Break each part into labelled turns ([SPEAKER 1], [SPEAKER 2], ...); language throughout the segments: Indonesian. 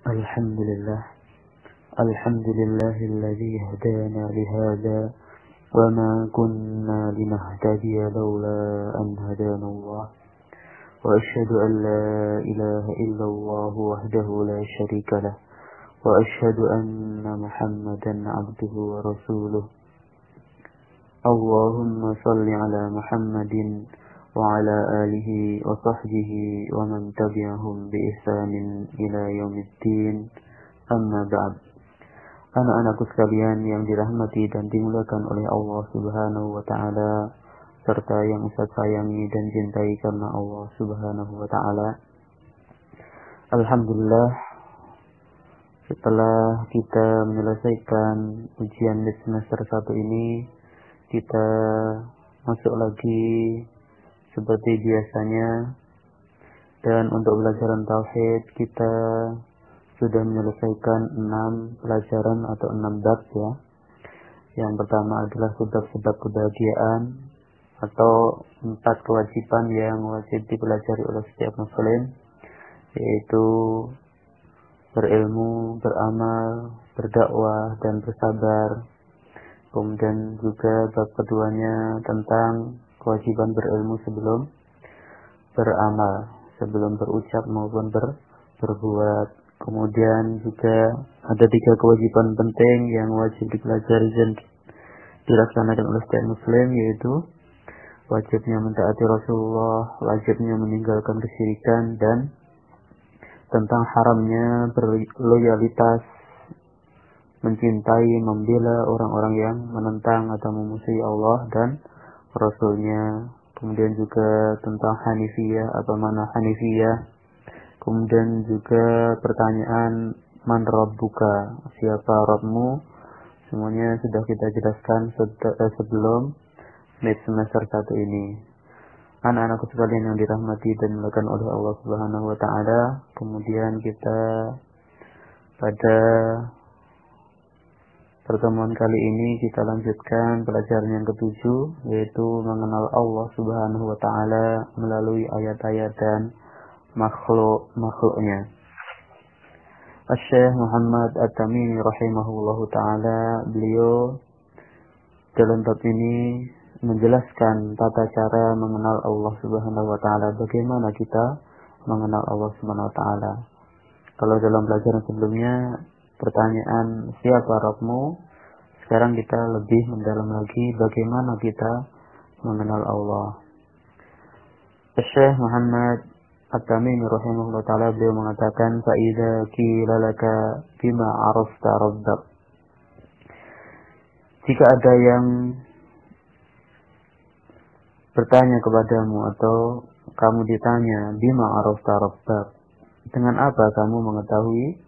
[SPEAKER 1] Alhamdulillah. Alhamdulillahilladzi hadana lihada wa ma kunna linahtadiya laula an hadana Allah. Wa asyhadu an la ilaha illallah wahdahu la syarika lah. Wa asyhadu anna Muhammadan abduhu wa rasuluh. Allahumma salli ala Muhammadin wa ala alihi wa sahbihi wa man tabi'ahum bi ihsanin ila yaumiddin. Amma ba'd. Anak-anakku sekalian yang dirahmati dan dimuliakan oleh Allah Subhanahu wa taala, serta yang Ustaz sayangi dan cintai karena Allah Subhanahu wa taala. Alhamdulillah, setelah kita menyelesaikan ujian di semester 1 ini, kita masuk lagi seperti biasanya, dan untuk pelajaran tauhid kita sudah menyelesaikan 6 pelajaran atau 6 bab ya. Yang pertama adalah sebab-sebab kebahagiaan atau 4 kewajiban yang wajib dipelajari oleh setiap muslim, yaitu berilmu, beramal, berdakwah, dan bersabar. Kemudian juga bab keduanya tentang kewajiban berilmu sebelum beramal, sebelum berucap maupun berbuat. Kemudian juga ada 3 kewajiban penting yang wajib dipelajari dan dilaksanakan oleh setiap muslim, yaitu wajibnya mentaati Rasulullah, wajibnya meninggalkan kesyirikan, dan tentang haramnya berloyalitas, mencintai, membela orang-orang yang menentang atau memusuhi Allah dan Rasulnya. Kemudian juga tentang Hanifiyah, apa makna Hanifiyah. Kemudian juga pertanyaan man rabbuka, siapa Rabbmu. Semuanya sudah kita jelaskan sebelum semester 1 ini. Anak-anakku sekalian yang dirahmati dan dimuliakan oleh Allah Subhanahu wa taala, kemudian kita pada pertemuan kali ini kita lanjutkan pelajaran yang ke-7, yaitu mengenal Allah Subhanahu wa taala melalui ayat-ayat dan makhluk-makhluknya. Syekh Muhammad At-Tamimi rahimahullahu taala, beliau dalam bab ini menjelaskan tata cara mengenal Allah Subhanahu wa taala, bagaimana kita mengenal Allah Subhanahu wa taala. Kalau dalam pelajaran sebelumnya pertanyaan siapa Rabbmu, sekarang kita lebih mendalam lagi bagaimana kita mengenal Allah. Syekh Muhammad At-Tamimi rahimahullah ta'ala, beliau mengatakan, فَإِذَا قِيلَ لَكَ بِمَا عَرَفْتَ رَبَّكَ, jika ada yang bertanya kepadamu atau kamu ditanya, bima arafta rabbak, dengan apa kamu mengetahui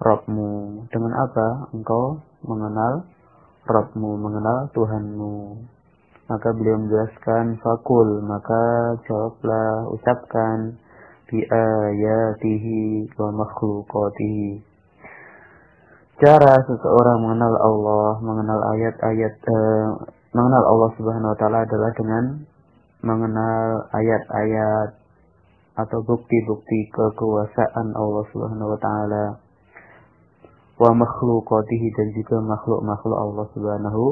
[SPEAKER 1] Rabbmu, dengan apa engkau mengenal Rabbmu, mengenal Tuhanmu. Maka beliau menjelaskan, fakul, maka jawablah, ucapkan, bi ayatihi wa makhluqatihi. Cara seseorang mengenal Allah, mengenal ayat-ayat, mengenal Allah Subhanahu wa taala adalah dengan mengenal ayat-ayat atau bukti-bukti kekuasaan Allah Subhanahu wa taala, wa makhluqatihi, dan juga makhluk-makhluk Allah Subhanahu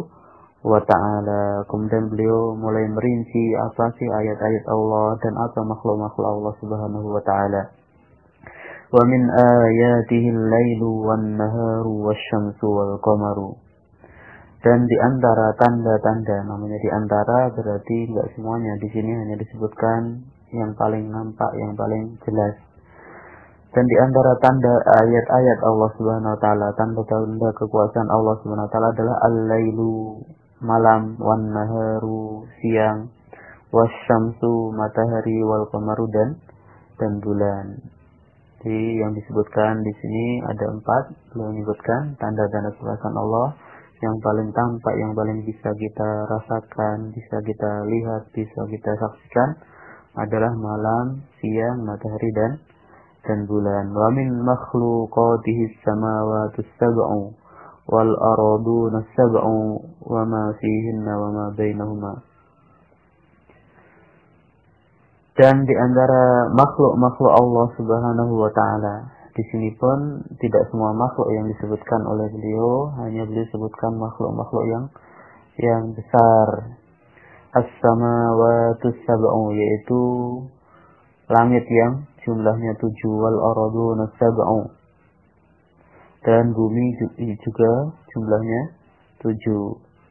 [SPEAKER 1] wa ta'ala. Kemudian beliau mulai merinci apa sih ayat-ayat Allah dan apa makhluk-makhluk Allah Subhanahu wa ta'ala. Wa min ayatihi al-lailu wan-naharu wasyamsu wal-qamaru. Dan di antara tanda-tanda, namanya di antara berarti enggak semuanya, di sini hanya disebutkan yang paling nampak, yang paling jelas. Dan di antara tanda ayat-ayat Allah Subhanahu wa taala, tanda-tanda kekuasaan Allah Subhanahu wa taala adalah al-lailu, malam, wan naharu, siang, wasyamsu, matahari, wal qamaru, dan bulan. Jadi yang disebutkan di sini ada 4, beliau menyebutkan tanda-tanda kekuasaan Allah yang paling tampak, yang paling bisa kita rasakan, bisa kita lihat, bisa kita saksikan adalah malam, siang, matahari, dan bulan. Wa min makhluqatihi samawati sab'u wal arduna sab'u wa ma fihinna wa ma bainahuma. Dan di antara makhluk-makhluk Allah Subhanahu wa taala, di di sini pun tidak semua makhluk yang disebutkan oleh beliau, hanya beliau sebutkan makhluk-makhluk yang besar. As-samawatu sab'u, yaitu langit yang jumlahnya 7, wal arduna sab'u, dan bumi juga jumlahnya 7.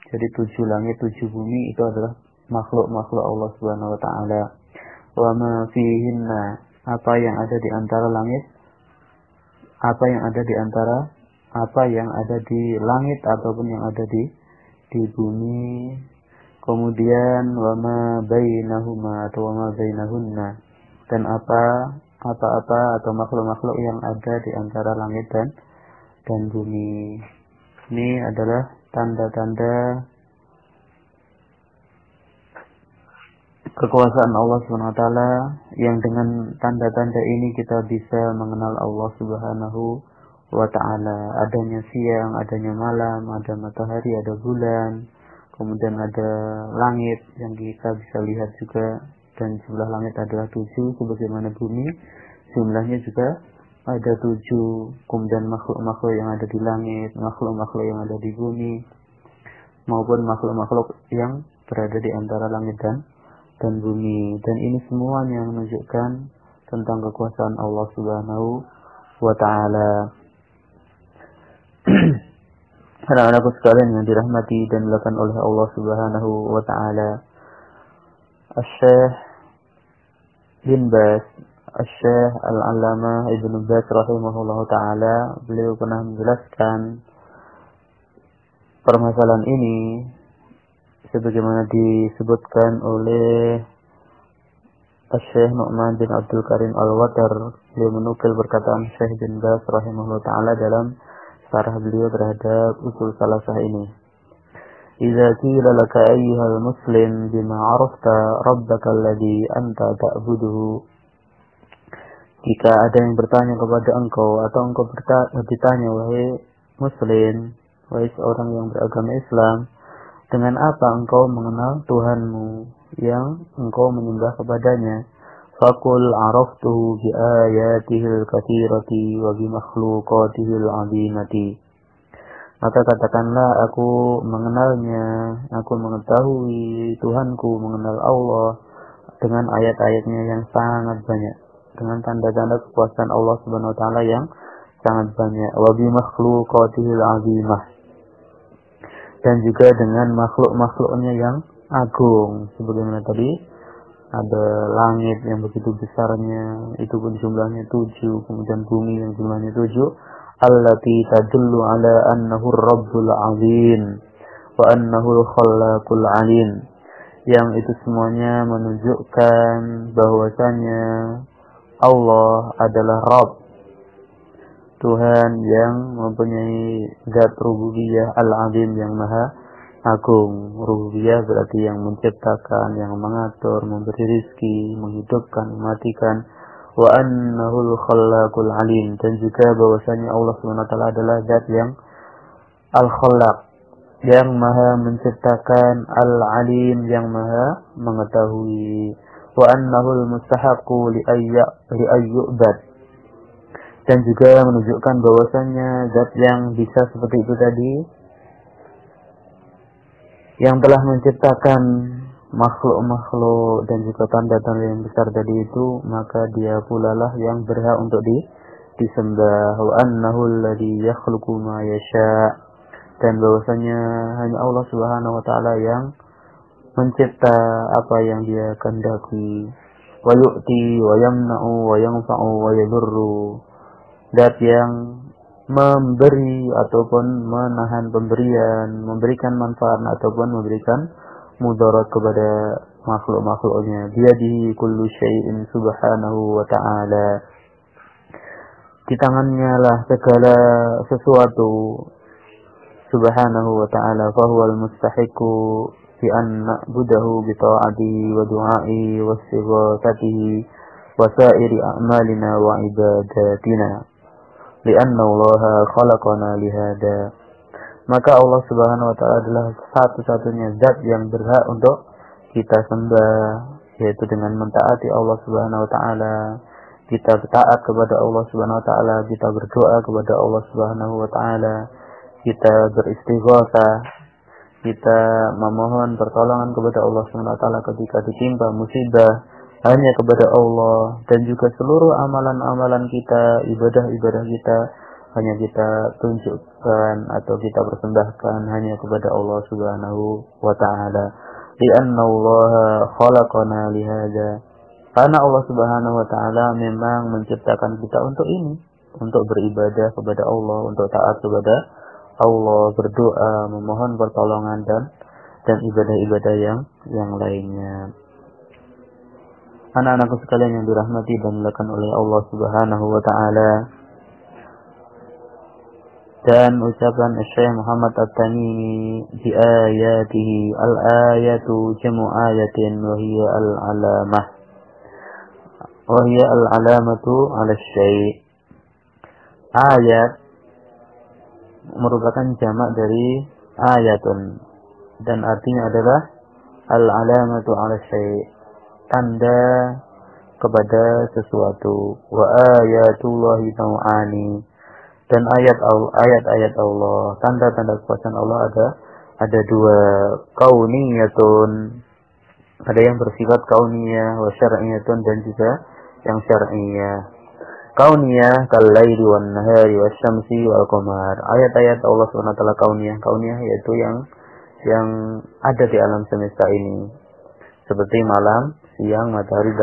[SPEAKER 1] Jadi 7 langit, 7 bumi itu adalah makhluk-makhluk Allah Subhanahu wa taala. Wa ma fihinna, apa yang ada di antara langit, apa yang ada di langit ataupun yang ada di bumi. Kemudian wa ma bainahuma atau wa ma bainahunna, dan apa-apa atau makhluk-makhluk yang ada di antara langit dan bumi. Ini adalah tanda-tanda kekuasaan Allah Subhanahu wa taala, yang dengan tanda-tanda ini kita bisa mengenal Allah Subhanahu wa taala. Adanya siang, adanya malam, ada matahari, ada bulan, kemudian ada langit yang kita bisa lihat juga, dan jumlah langit adalah 7 sebagaimana bumi jumlahnya juga ada 7. Kemudian makhluk-makhluk yang ada di langit, makhluk-makhluk yang ada di bumi, maupun makhluk-makhluk yang berada di antara langit dan bumi. Dan ini semuanya menunjukkan tentang kekuasaan Allah Subhanahu wa taala. Anak-anakku sekalian yang dirahmati dan dilakukan oleh Allah Subhanahu wa taala, Asy-Syaikh bin Baz, Asy-Syaikh Al-Allamah Ibnu Baz rahimahullahu taala, beliau pernah menjelaskan permasalahan ini sebagaimana disebutkan oleh Asy-Syaikh Nu'man bin Abdul Karim Al-Watar. Beliau menukil perkataan Syekh bin Baz rahimahullahu taala dalam syarah beliau terhadap usul salasah ini. Idza qila laka ayyuhal muslim bima 'arafta rabbaka alladhi anta ta'buduhu. Jika ada yang bertanya kepada engkau, atau engkau ditanya, wahai muslim, wahai seorang yang beragama Islam, dengan apa engkau mengenal Tuhanmu yang engkau menyembah kepadanya? Faqul 'araftuhu bi ayatihil katsirati wa bi makhluqatihil 'azimati. Maka katakanlah, aku mengenalnya, aku mengetahui Tuhanku, mengenal Allah dengan ayat-ayatnya yang sangat banyak, dengan tanda-tanda kekuasaan Allah Subhanahu wa taala yang sangat banyak. Wa bi makhluqatihil 'azimah, dan juga dengan makhluk-makhluknya yang agung. Sebagaimana tadi ada langit yang begitu besarnya, itu pun jumlahnya 7, kemudian bumi yang jumlahnya 7, allati tadullu ala annahu rabbul azim wa annahu khallaqul alim, yang itu semuanya menunjukkan bahwasanya Allah adalah Rabb, Tuhan yang mempunyai zat rububiyah al-azim, yang maha agung. Rububiyah berarti yang menciptakan, yang mengatur, memberi rizki, menghidupkan, mematikan. Wa annahul khallaqul alim, dan juga bahwasanya Allah SWT adalah zat yang al-khallaq, yang maha menciptakan, al-alim, yang maha mengetahui. Wa annahul mustahaqqu li ayyubad, dan juga menunjukkan bahwasanya zat yang bisa seperti itu tadi, yang telah menciptakan makhluk-makhluk dan juga tanda-tanda yang besar tadi itu, maka dia pula lah yang berhak untuk disembah. Wa annahu alladhi yakhluqu ma yasha, dan bahwasanya hanya Allah Subhanahu wa taala yang mencipta apa yang dia kehendaki. Wa yu'ti wa yamna'u wa yanfa'u wa yadurru, zat yang memberi ataupun menahan pemberian, memberikan manfaat ataupun memberikan mudarat kepada makhluk-makhluknya. Biyadihi kullu syai'in subhanahu wa ta'ala, di tangannya lah segala sesuatu subhanahu wa ta'ala. Fahuwal mustahiqu bi an na'budahu bi ta'atihi wa du'ai wa istighasatihi wa sa'iri a'malina wa ibadatina, li'anna Allah khalaqana lihada. Maka Allah Subhanahu wa taala adalah satu-satunya zat yang berhak untuk kita sembah, yaitu dengan mentaati Allah Subhanahu wa taala, kita taat kepada Allah Subhanahu wa taala, kita berdoa kepada Allah Subhanahu wa taala, kita beristighatsah, kita memohon pertolongan kepada Allah Subhanahu wa taala ketika ditimpa musibah, hanya kepada Allah. Dan juga seluruh amalan-amalan kita, ibadah-ibadah kita, hanya kita tunjukkan atau kita persembahkan hanya kepada Allah Subhanahu wa taala. Li'anna Allah khalaqana lihada. Karena Allah Subhanahu wa taala memang menciptakan kita untuk ini, untuk beribadah kepada Allah, untuk taat kepada Allah, berdoa, memohon pertolongan dan ibadah-ibadah yang lainnya. Anak-anakku sekalian yang dirahmati dan dimuliakan oleh Allah Subhanahu wa taala. Dan ucapan Syekh Muhammad At-Tamimi di ayatihi, al-ayatu jamu ayatin wa hiya al-alamah, wa hiya al-alamatu 'ala syai'. Ayat merupakan jamak dari ayatun, dan artinya adalah al-alamatu 'ala syai', tanda kepada sesuatu. Wa ayatullahi tau'ani, dan ayat-ayat Allah, tanda-tanda kekuasaan Allah ada dua, kauniyatun, ada yang bersifat kauniyah, wa syar'iyatun, dan juga yang syar'iyah. Kauniyah kal-laili wan nahari wasyamsi wal qamar. Ayat-ayat Allah Subhanahu wa taala kauniyah yaitu yang ada di alam semesta ini, seperti malam, siang, matahari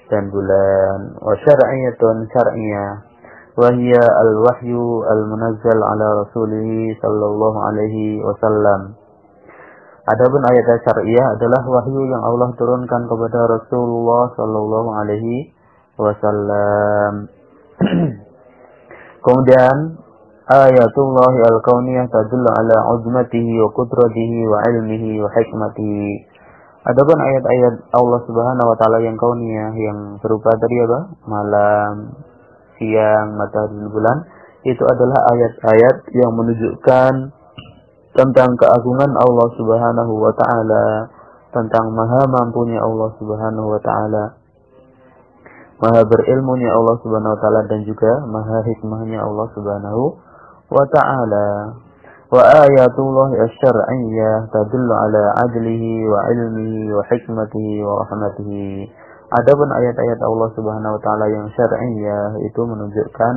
[SPEAKER 1] dan bulan. Wa syar'iyatun, syar'iyah, wahia al-wahyu al-munazzal ala rasulih sallallahu alaihi wasallam. Adapun ayat syariah adalah wahyu yang Allah turunkan kepada Rasulullah sallallahu alaihi wasallam. Kemudian ayatullah al-kauniyah tadullu ala uzmatihi wa qudratihi wa ilmihi wa hikmatihi. Adapun ayat-ayat Allah Subhanahu wa taala yang kauniyah, yang berupa tadi apa? Malam, siang, matahari dan bulan, itu adalah ayat-ayat yang menunjukkan tentang keagungan Allah Subhanahu wa taala, tentang maha mampunya Allah Subhanahu wa taala, maha berilmunya Allah Subhanahu wa taala, dan juga maha hikmahnya Allah Subhanahu wa taala. Wa ayatullah asy-syar'iyyah tadullu ala adlihi wa ilmihi wa hikmatihi wa rahmatihi. Adapun ayat-ayat Allah Subhanahu wa taala yang syar'iyyah itu menunjukkan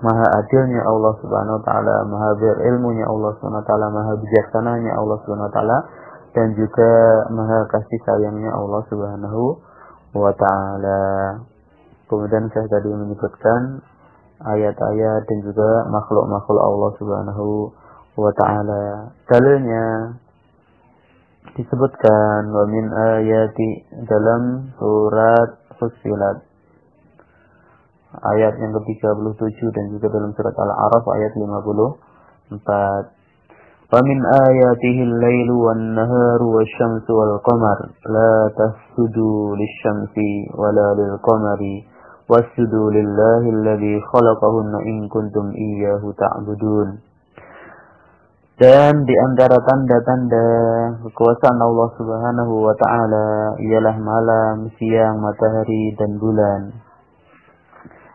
[SPEAKER 1] maha adilnya Allah Subhanahu wa taala, maha berilmunya Allah Subhanahu wa taala, maha bijaksananya Allah Subhanahu wa taala, dan juga maha kasih sayangnya Allah Subhanahu wa taala. Kemudian saya tadi menyebutkan ayat-ayat dan juga makhluk-makhluk Allah Subhanahu wa taala. Dalilnya disebutkan wa min ayati dalam surat Fussilat ayat yang ke-37, dan juga dalam surat Al-A'raf ayat 54. Wa min ayatihi al-lailu wan-naharu wasyamsu wal-qamar la tasjudu lisyamsi wala lil-qamari wasjudu lillahi alladhi khalaqahunna in kuntum iyyahu ta'budun. Dan di antara tanda-tanda kekuasaan Allah Subhanahu wa taala ialah malam, siang, matahari dan bulan.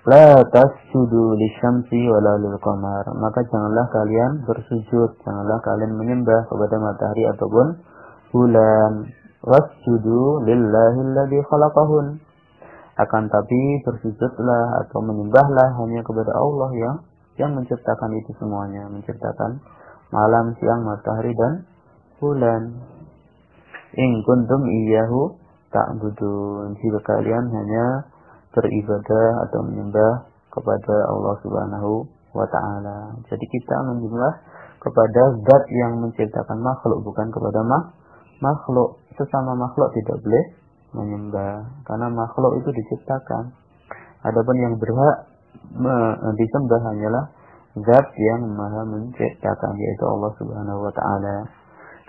[SPEAKER 1] La tasjudu lisyamsi wala lilqamar. Maka janganlah kalian bersujud, janganlah kalian menyembah kepada matahari ataupun bulan. Wasjudu lillahi alladhi khalaqahun. Akan tapi bersujudlah atau menyembahlah hanya kepada Allah yang menciptakan itu semuanya, menciptakan malam, siang, matahari dan bulan. In kuntum iyyahu ta'budun. Jika kalian hanya beribadah atau menyembah kepada Allah Subhanahu wa taala. Jadi kita menyembah kepada zat yang menciptakan makhluk, bukan kepada makhluk. Sesama makhluk tidak boleh menyembah, karena makhluk itu diciptakan. Adapun yang berhak disembah hanyalah zat yang maha menciptakan, yaitu Allah Subhanahu wa taala.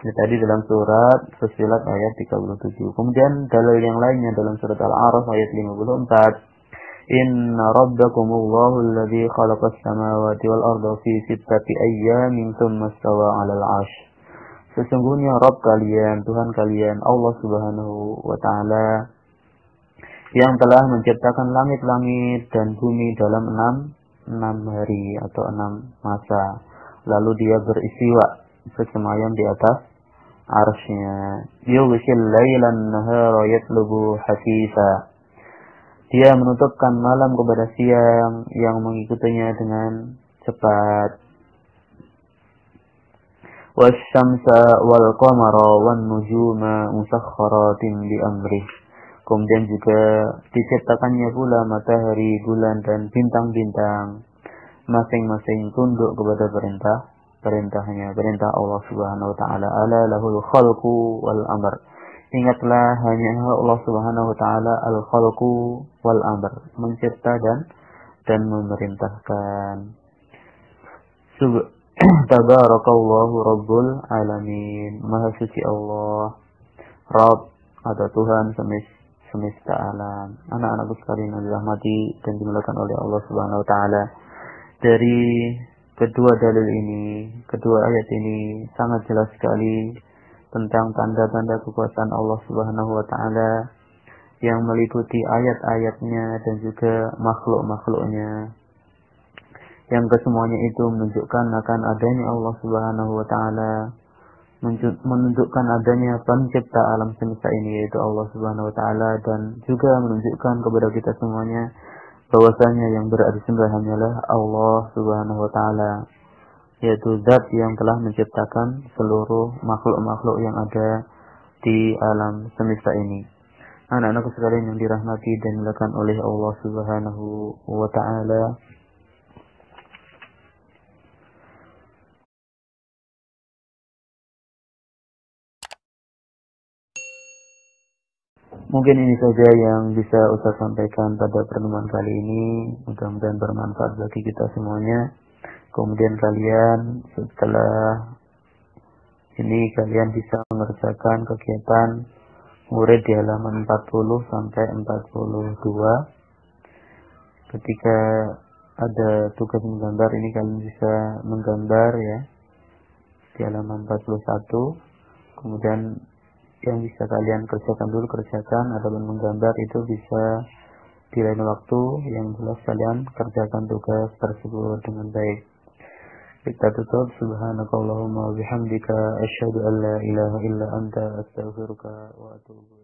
[SPEAKER 1] Ini tadi dalam surat Fussilat ayat 37. Kemudian dalil yang lainnya dalam surat Al-A'raf ayat 54. Inna rabbakumullahu alladhi khalaqas samawati wal arda fi sittati ayyamin tsumma istawa 'alal 'arsy. Sesungguhnya Rabb kalian, Tuhan kalian, Allah Subhanahu wa taala, yang telah menciptakan langit-langit dan bumi dalam enam hari atau 6 masa. Lalu dia beristiwa bersemayam di atas arsy-Nya. Yughshil lailan nahara yatlubu hasisa. Dia menutupkan malam kepada siang yang mengikutinya dengan cepat. Wasyamsa wal qamara wan nujuma musakhkharatin bi amrih. Kemudian juga diciptakannya pula matahari, bulan dan bintang-bintang, masing-masing tunduk kepada perintah Allah Subhanahu wa taala. Ala lahul khalqu wal amr. Ingatlah, hanya Allah Subhanahu wa taala al-khalqu wal amr, mencipta dan memerintahkan. Tabarakallahu rabbul alamin. Maha suci Allah, Rabb atau Tuhan semesta alam. Anak-anakku sekalian yang dirahmati dan dimuliakan oleh Allah Subhanahu wa taala. Dari kedua dalil ini, kedua ayat ini sangat jelas sekali tentang tanda-tanda kekuasaan Allah Subhanahu wa taala yang meliputi ayat-ayatnya dan juga makhluk-makhluknya. Yang kesemuanya itu menunjukkan akan adanya Allah Subhanahu wa taala, menunjukkan adanya pencipta alam semesta ini yaitu Allah Subhanahu wa taala, dan juga menunjukkan kepada kita semuanya bahwasanya yang berhak disembah hanyalah Allah Subhanahu wa taala, yaitu zat yang telah menciptakan seluruh makhluk-makhluk yang ada di alam semesta ini. Anak-anakku sekalian yang dirahmati dan dimuliakan oleh Allah Subhanahu wa taala, mungkin ini saja yang bisa Ustaz sampaikan pada pertemuan kali ini. Mudah-mudahan bermanfaat bagi kita semuanya. Kemudian kalian setelah ini kalian bisa mengerjakan kegiatan murid di halaman 40 sampai 42. Ketika ada tugas menggambar ini kalian bisa menggambar ya di halaman 41. Kemudian yang bisa kalian kerjakan dulu kerjakan, ataupun menggambar itu bisa di lain waktu. Yang jelas kalian kerjakan tugas tersebut dengan baik. Kita tutup. Subhanakallahumma wa bihamdika asyhadu an la ilaha illa anta astaghfiruka wa atubu